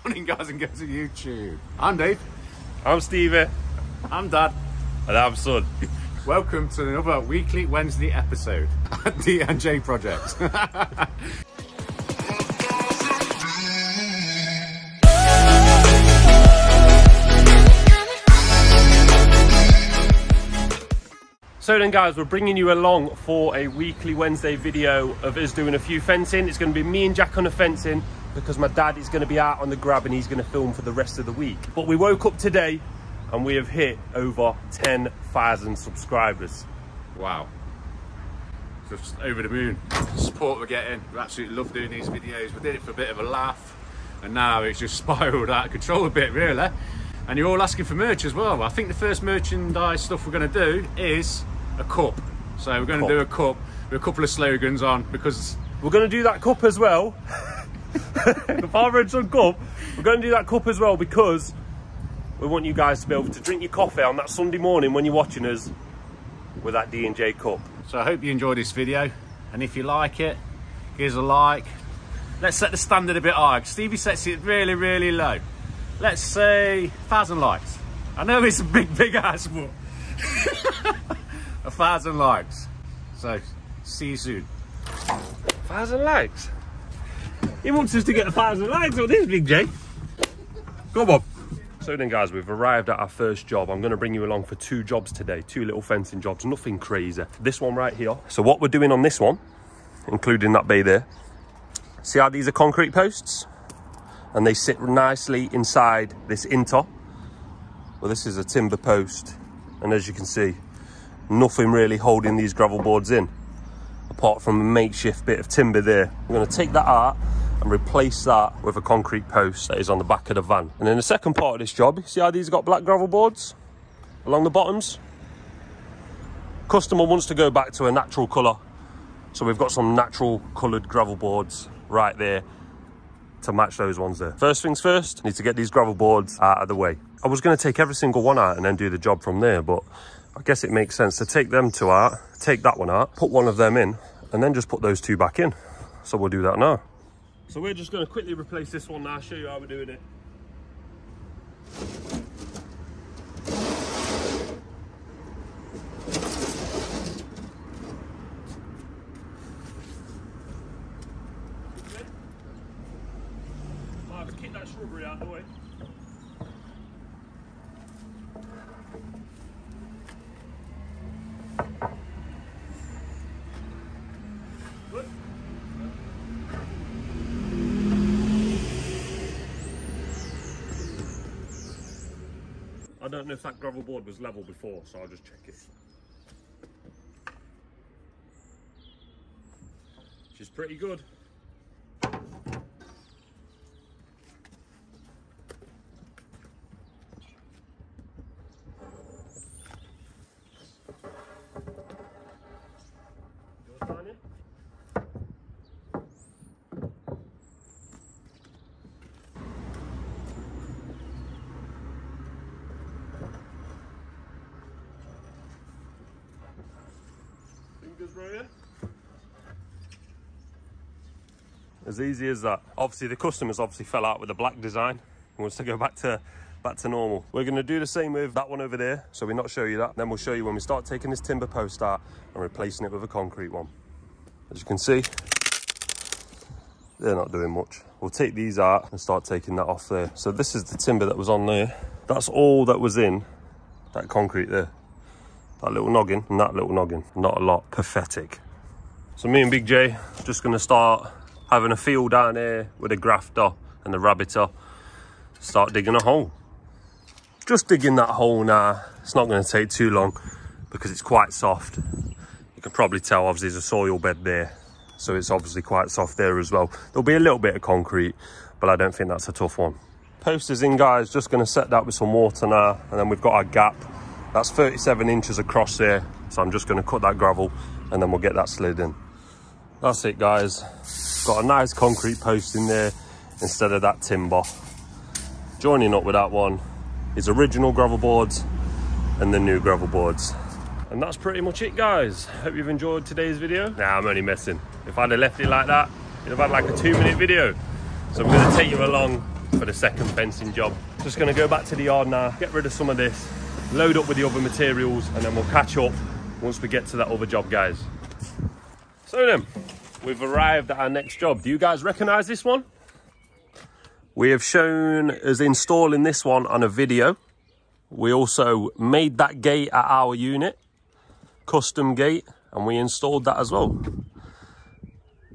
Morning, guys and girls of YouTube. I'm Dave. I'm Stevie. I'm Dad. And I'm Son. Welcome to another weekly Wednesday episode at D&J Projects. So then guys, we're bringing you along for a weekly Wednesday video of us doing a few fencing. It's going to be me and Jack on the fencing because my dad is going to be out on the grab and he's going to film for the rest of the week. But we woke up today and we have hit over 10,000 subscribers. Wow. Just over the moon. The support we're getting. We absolutely love doing these videos. We did it for a bit of a laugh and now it's just spiraled out of control a bit, really. And you're all asking for merch as well. I think the first merchandise stuff we're going to do is a cup. So we're going to do a cup with a couple of slogans on because we're going to do that cup as well. The Father and Son cup. We're going to do that cup as well because we want you guys to be able to drink your coffee on that Sunday morning when you're watching us with that D&J cup. So I hope you enjoyed this video, and if you like it, give us a like. Let's set the standard a bit high. Stevie sets it really, really low. Let's say 1,000 likes. I know it's a big ass, but 1,000 likes. So see you soon. 1,000 likes? He wants us to get 1,000 likes on this, Big J. Come on. So then guys, we've arrived at our first job. I'm going to bring you along for 2 jobs today, 2 little fencing jobs, nothing crazy. This one right here. So what we're doing on this one, including that bay there, see how these are concrete posts? And they sit nicely inside this inter. Well, this is a timber post. And as you can see, nothing really holding these gravel boards in, apart from a makeshift bit of timber there. I'm gonna take that out and replace that with a concrete post that is on the back of the van. And then the second part of this job, see how these got black gravel boards along the bottoms? Customer wants to go back to a natural colour. So we've got some natural coloured gravel boards right there to match those ones there. First things first, need to get these gravel boards out of the way. I was going to take every single one out and then do the job from there, but I guess it makes sense to take them 2 out, take that one out, put one of them in, and then just put those 2 back in. So we'll do that now. So we're just going to quickly replace this one now, show you how we're doing it. Kick that shrubbery out of the way. Good. I don't know if that gravel board was level before, so I'll just check it. She's pretty good. As easy as that. Obviously the customers fell out with the black design and wants to go back to normal. We're going to do the same with that one over there, so we'll not show you that. Then we'll show you when we start taking this timber post out and replacing it with a concrete one. As you can see, they're not doing much. We'll take these out and start taking that off there. So this is the timber that was on there. That's all that was in that concrete there. That little noggin and that little noggin. Not a lot. Pathetic. So me and Big J just going to start having a feel down here with a grafter and the rabbiter. Start digging a hole. Just digging that hole now. It's not going to take too long because it's quite soft. You can probably tell obviously there's a soil bed there, so it's obviously quite soft there as well. There'll be a little bit of concrete, but I don't think that's a tough one. Post is in, guys. Just going to set that with some water now, and then we've got our gap. That's 37 inches across there, so I'm just going to cut that gravel and then we'll get that slid in. That's it, guys. Got a nice concrete post in there instead of that timber. Joining up with that one is original gravel boards and the new gravel boards. And that's pretty much it, guys. Hope you've enjoyed today's video. Nah, I'm only messing. If I'd have left it like that, you'd have had like a 2-minute video. So I'm going to take you along for the second fencing job. Just gonna go back to the yard now, get rid of some of this, load up with the other materials, and then we'll catch up once we get to that other job, guys. So then, we've arrived at our next job. Do you guys recognize this one? We have shown us installing this one on a video. We also made that gate at our unit, custom gate, and we installed that as well.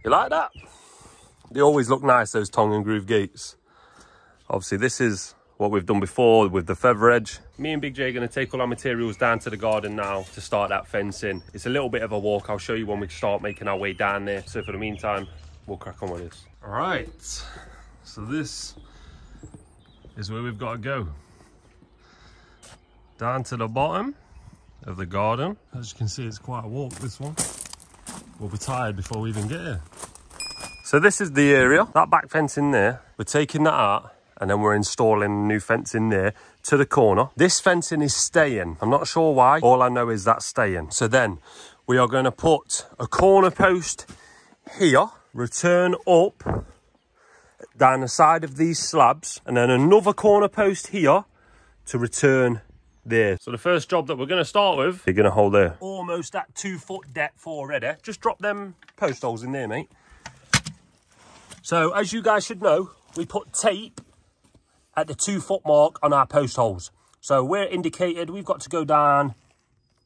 You like that? They always look nice, those tongue and groove gates. Obviously, this is what we've done before with the feather edge. Me and Big J are going to take all our materials down to the garden now to start that fencing. It's a little bit of a walk. I'll show you when we start making our way down there. So for the meantime, we'll crack on with this. All right, so this is where we've got to go. Down to the bottom of the garden. As you can see, it's quite a walk, this one. We'll be tired before we even get here. So this is the area, that back fence in there. We're taking that out and then we're installing a new fence in there to the corner. This fencing is staying. I'm not sure why. All I know is that's staying. So then we are going to put a corner post here, return up down the side of these slabs, and then another corner post here to return there. So the first job that we're going to start with, you're going to hold there. Almost at 2 foot depth already. Just drop them post holes in there, mate. So as you guys should know, we put tape at the 2 foot mark on our post holes. So we're indicated we've got to go down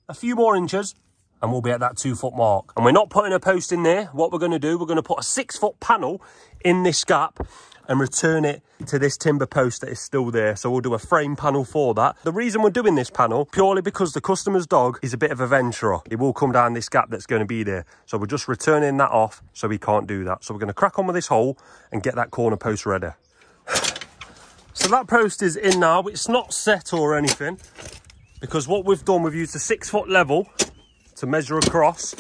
a few more inches and we'll be at that 2 foot mark. And we're not putting a post in there. What we're going to do, we're going to put a 6 foot panel in this gap and return it to this timber post that is still there. So we'll do a frame panel for that. The reason we're doing this panel, purely because the customer's dog is a bit of a venturer. He will come down this gap that's going to be there. So we're just returning that off so we can't do that. So we're going to crack on with this hole and get that corner post ready. So that post is in now. It's not set or anything, because what we've done, we've used a 6 foot level to measure across.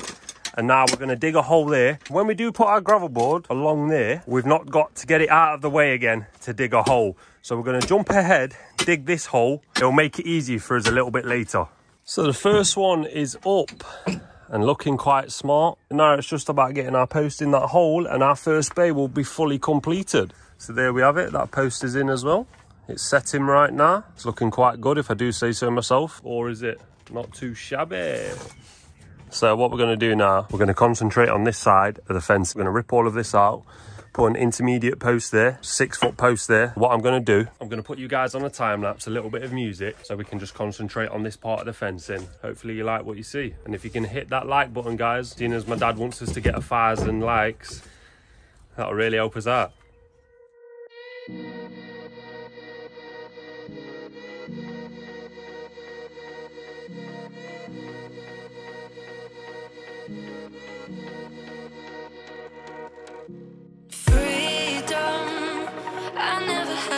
And now we're going to dig a hole there. When we do put our gravel board along there, we've not got to get it out of the way again to dig a hole. So we're going to jump ahead, dig this hole. It'll make it easy for us a little bit later. So the first one is up and looking quite smart. Now it's just about getting our post in that hole and our first bay will be fully completed. So there we have it. That post is in as well. It's setting right now. It's looking quite good if I do say so myself. Or is it not too shabby? So what we're going to do now, we're going to concentrate on this side of the fence. We're going to rip all of this out, put an intermediate post there, 6 foot post there. What I'm going to do, I'm going to put you guys on a time lapse, a little bit of music, so we can just concentrate on this part of the fencing. Hopefully you like what you see. And if you can hit that like button, guys, seeing as my dad wants us to get 1,000 likes, that'll really help us out.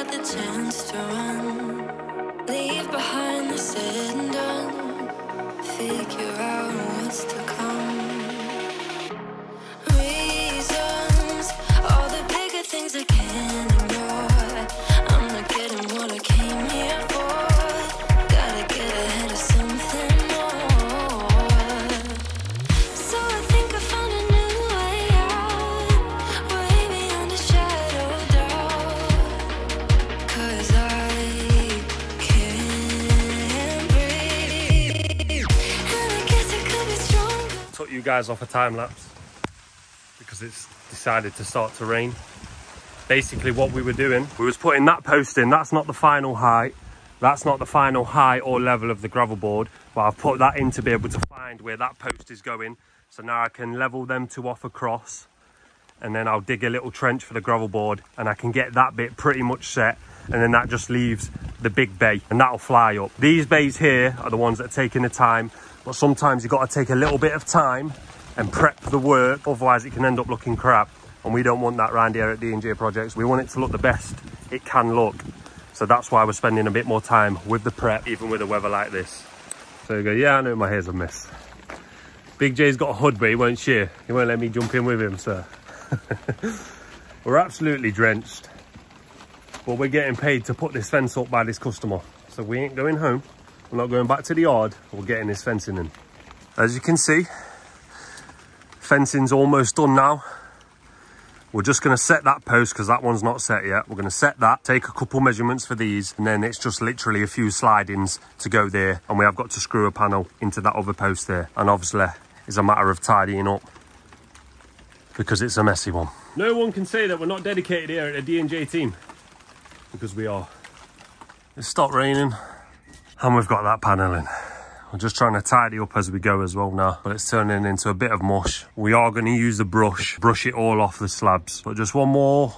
The chance to run, leave behind the said and done, figure out what's to come. Reasons, all the bigger things I can't ignore. I'm not getting what I came here for. Gotta get ahead of something more. So I think I found a new way out, way beyond a shadow of doubt. 'Cause I can't breathe, and I guess it could be stronger. Took you guys off a time lapse because it's decided to start to rain. Basically what we were doing, we was putting that post in. That's not the final height. That's not the final height or level of the gravel board, but I've put that in to be able to find where that post is going. So now I can level them two off across, and then I'll dig a little trench for the gravel board and I can get that bit pretty much set. And then that just leaves the big bay and that'll fly up. These bays here are the ones that are taking the time, but sometimes you've got to take a little bit of time and prep the work, otherwise it can end up looking crap. And we don't want that around here at D&J Projects. We want it to look the best it can look. So that's why we're spending a bit more time with the prep, even with the weather like this. So you go, yeah, I know my hair's a mess. Big J's got a hood, but he won't share. He won't let me jump in with him, so. We're absolutely drenched. But we're getting paid to put this fence up by this customer. So we ain't going home. We're not going back to the yard. We're getting this fencing in. As you can see, fencing's almost done now. We're just going to set that post because that one's not set yet. We're going to set that, take a couple measurements for these, and then it's just literally a few slidings to go there. And we have got to screw a panel into that other post there. And obviously, it's a matter of tidying up because it's a messy one. No one can say that we're not dedicated here at the D&J team, because we are. It's stopped raining and we've got that panel in. We're just trying to tidy up as we go as well now, but it's turning into a bit of mush. We are going to use the brush it all off the slabs. But just one more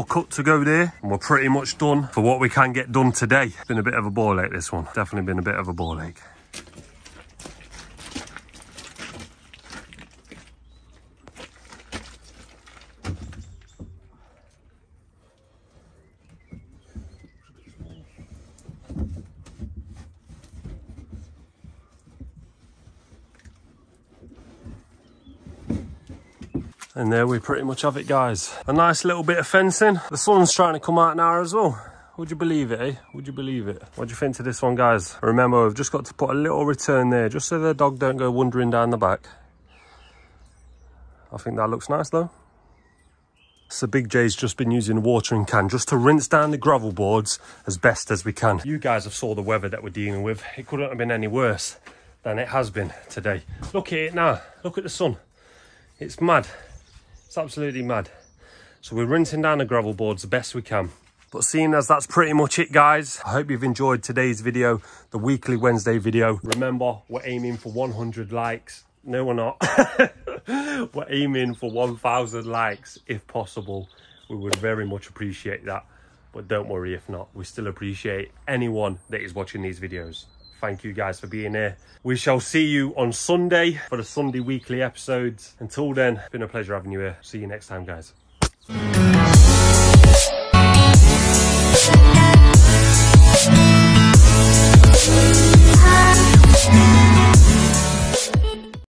cut to go there and we're pretty much done for what we can get done today. It's been a bit of a ball ache, this one. Definitely been a bit of a ball ache. And there we pretty much have it, guys. A nice little bit of fencing. The sun's trying to come out now as well. Would you believe it, eh? Would you believe it? What do you think to this one, guys? Remember, we've just got to put a little return there, just so the dog don't go wandering down the back. I think that looks nice, though. So Big J's just been using a watering can just to rinse down the gravel boards as best as we can. You guys have saw the weather that we're dealing with. It couldn't have been any worse than it has been today. Look at it now. Look at the sun. It's mad. It's absolutely mad. So we're rinsing down the gravel boards the best we can. But seeing as that's pretty much it, guys, I hope you've enjoyed today's video, the weekly Wednesday video. Remember, we're aiming for 100 likes. No, we're not. We're aiming for 1,000 likes if possible. We would very much appreciate that. But don't worry if not. We still appreciate anyone that is watching these videos. Thank you guys for being here. We shall see you on Sunday for the Sunday weekly episodes. Until then, it's been a pleasure having you here. See you next time, guys.